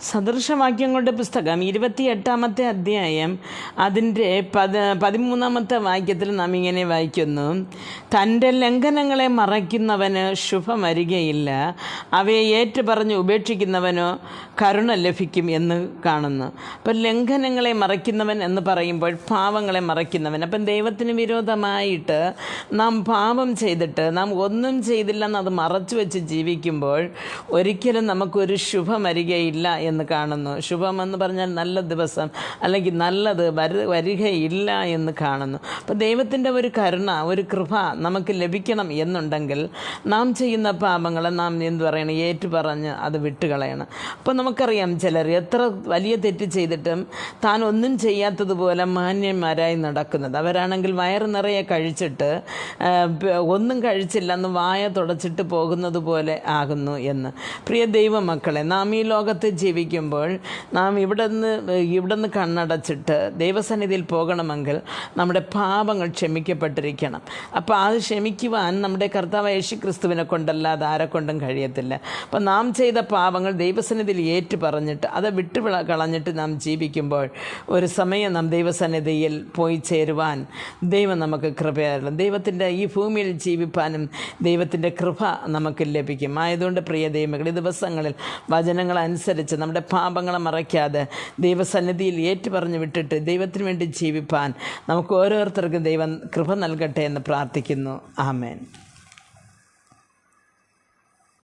സദൃശവാക്യങ്ങളുടെ പുസ്തകം 28-ാമത്തെ അധ്യായം അതിൻ്റെ 13-ാമത്തെ വാക്യത്തിൽ നാം ഇങ്ങനെ വായിക്കുന്നു: തൻ്റെ ലംഘനങ്ങളെ മറയ്ക്കുന്നവന് ശുഭം വരികയില്ല, അവയെ ഏറ്റുപറഞ്ഞ് ഉപേക്ഷിക്കുന്നവനോ കരുണ ലഭിക്കും എന്ന് കാണുന്നു. അപ്പം ലംഘനങ്ങളെ മറയ്ക്കുന്നവൻ എന്ന് പറയുമ്പോൾ പാവങ്ങളെ മറയ്ക്കുന്നവൻ. അപ്പം ദൈവത്തിന് വിരോധമായിട്ട് നാം പാപം ചെയ്തിട്ട് നാം ഒന്നും ചെയ്തില്ലെന്ന് അത് മറച്ചു വെച്ച് ജീവിക്കുമ്പോൾ ഒരിക്കലും നമുക്കൊരു ശുഭം വരികയില്ല എന്ന് കാണുന്നു. ശുഭമെന്ന് പറഞ്ഞാൽ നല്ല ദിവസം അല്ലെങ്കിൽ നല്ലത് വരികയില്ല എന്ന് കാണുന്നു. അപ്പോൾ ദൈവത്തിൻ്റെ ഒരു കരുണ, ഒരു കൃപ നമുക്ക് ലഭിക്കണം എന്നുണ്ടെങ്കിൽ നാം ചെയ്യുന്ന പാപങ്ങളെ നാം ഏറ്റുപറഞ്ഞ് അത് വിട്ടുകളയണം. അപ്പോൾ നമുക്കറിയാം, ചിലർ എത്ര വലിയ തെറ്റ് ചെയ്തിട്ടും താൻ ഒന്നും ചെയ്യാത്തതുപോലെ മാന്യന്മാരായി നടക്കുന്നത്. അവരാണെങ്കിൽ വയറ് നിറയെ കഴിച്ചിട്ട് ഒന്നും കഴിച്ചില്ലെന്ന് വായ തുടച്ചിട്ട് പോകുന്നത് പോലെ ആകുന്നു എന്ന്. പ്രിയ ദൈവമക്കളെ, നാം ഈ ലോകത്ത് ജീവിക്കുമ്പോൾ നാം ഇവിടെ നിന്ന് കണ്ണടച്ചിട്ട് ദൈവസന്നിധിയിൽ പോകണമെങ്കിൽ നമ്മുടെ പാപങ്ങൾ ക്ഷമിക്കപ്പെട്ടിരിക്കണം. അപ്പോൾ അത് ക്ഷമിക്കുവാൻ നമ്മുടെ കർത്താവ് യേശുക്രിസ്തുവിനെ കൊണ്ടല്ലാതെ ആരെ കൊണ്ടും കഴിയത്തില്ല. അപ്പം നാം ചെയ്ത പാപങ്ങൾ ദൈവസന്നിധിയിൽ ഏറ്റു പറഞ്ഞിട്ട് അത് കളഞ്ഞിട്ട് നാം ജീവിക്കുമ്പോൾ ഒരു സമയം നാം ദൈവസന്നിധിയിൽ പോയി ചേരുവാൻ ദൈവം നമുക്ക് കൃപയായിരുന്നു. ദൈവത്തിൻ്റെ ഈ ഭൂമിയിൽ ജീവിപ്പാനും ദൈവത്തിൻ്റെ കൃപ നമുക്ക് ലഭിക്കും. ആയതുകൊണ്ട് പ്രിയ ദൈവമക്കളെ, ഈ ദിവസങ്ങളിൽ വചനങ്ങളനുസരിച്ച് നമ്മുടെ പാപങ്ങളെ മറയ്ക്കാതെ ദൈവസന്നിധിയിൽ ഏറ്റുപറഞ്ഞ് വിട്ടിട്ട് ദൈവത്തിന് വേണ്ടി ജീവിപ്പാൻ നമുക്ക് ഓരോരുത്തർക്കും ദൈവം കൃപ നൽകട്ടെ എന്ന് പ്രാർത്ഥിക്കുന്നു. ആമേൻ.